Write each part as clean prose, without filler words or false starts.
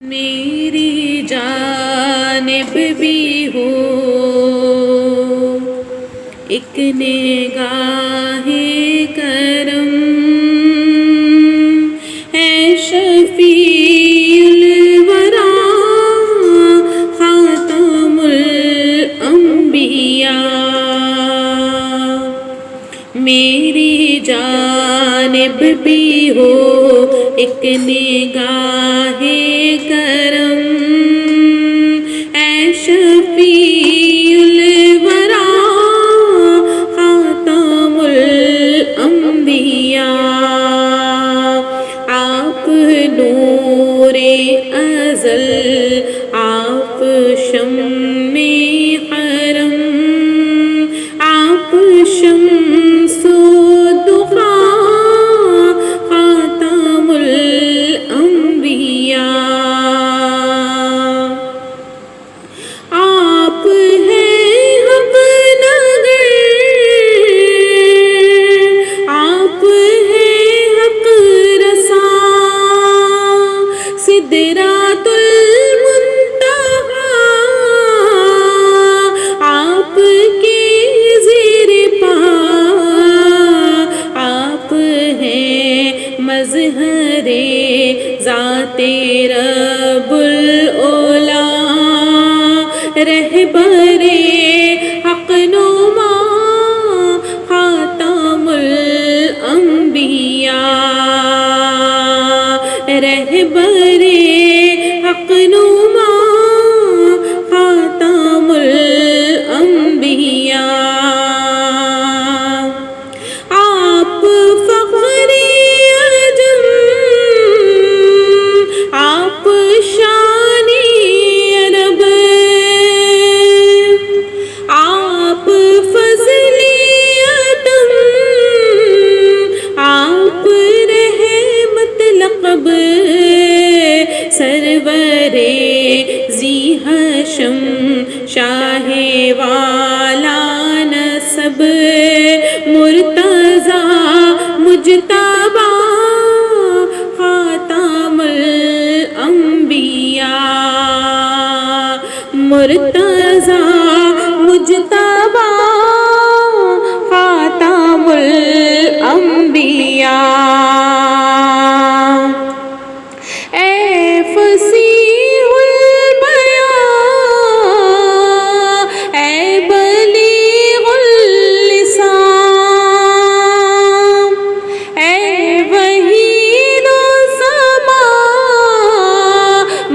میری جانب بھی ہو ایک نگاہ کرم، اے شفیع الورا خاتم الانبیاء، میری جانب بھی ہو ایک نگاہ کرم، اے شفیع الورا خاتم الانبیاء، آپ نور ازل، آپ شمع حرم، آپ شمس و ضحیٰ خاتم الانبیاء، آپ ہیں حق نگر، آپ ہیں حق رساں، سدرۃ المنتہیٰ آپ کے زیر پا، آپ ہیں مظہر ذات رب العلا، رہبر حق نما خاتم الانبیاء، رہبر حق نما خاتم الانبیاء، آپ فخر عجم، آپ شان عرب، آپ فضل عدم، آپ رحمت لقب، سرور ذی حشم شاہ والا نسب، مرتضی مجتبی خاتم الانبیاء، مرتضی مجتبی خاتم الانبیاء، اے فصیح البیاں، اے بلیغ اللسان، اے وحید السماء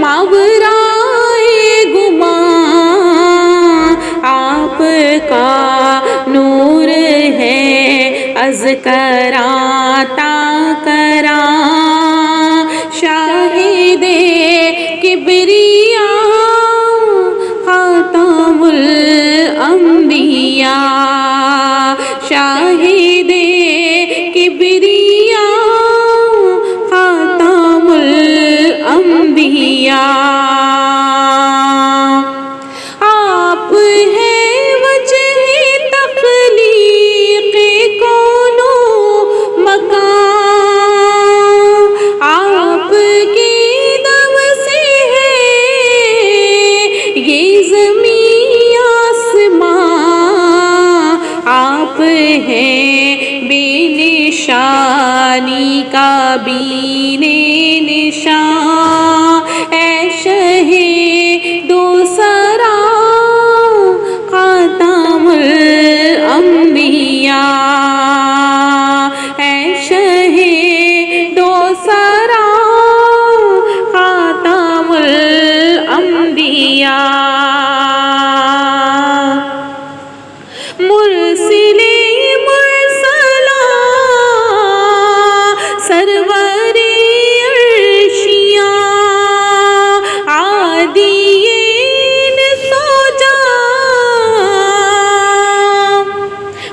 ماورائے گمان، آپ کا نور ہے از کراں تا کراں، شاہد کبریا خاتم الانبیاء، شاہد کبریا خاتم الانبیاء، آپ ہیں وجہ تخلیق کون و مکان، آپ کے دم سے ہے یہ زمین آسمان، آپ ہیں بے نشانی کا بین نشان، اے شہ دو سرا خاتم الانبیاء، اے شہ دو سرا خاتم الانبیاء، مرسل مرسلا سرور عرشیاں، عادین سوجا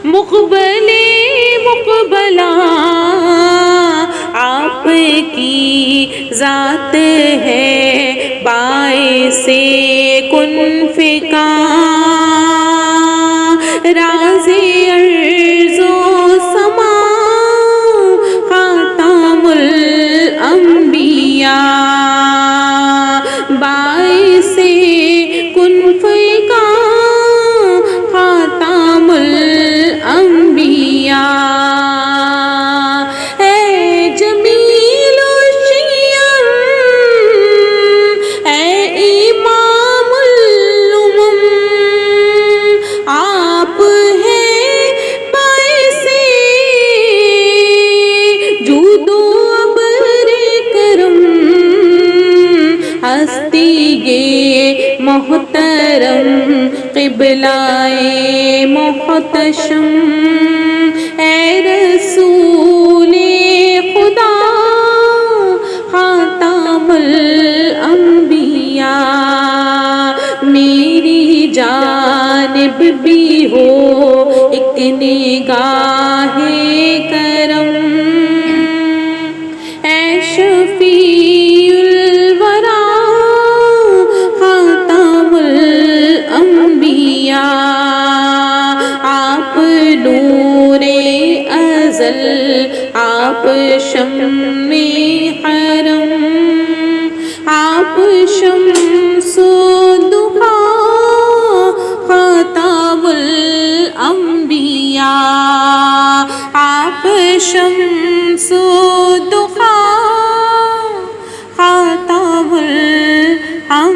مقبل مقبلا، آپ کی ذات ہے باعث کن فکاں، راز ارض و سما خاتم الانبیاء، ولی محترم قبلائے محتشم اے رسول خدا خاتم الانبیاء میری جانب بھی ہو ایک نگاہ کرم اے شفیع الورا خاتم الانبیاء آپ نور ازل آپ شمع حرم آپ شمس الضحیٰ خاتم الانبیاء آپ شمس الضحیٰ خاتم الانبیاء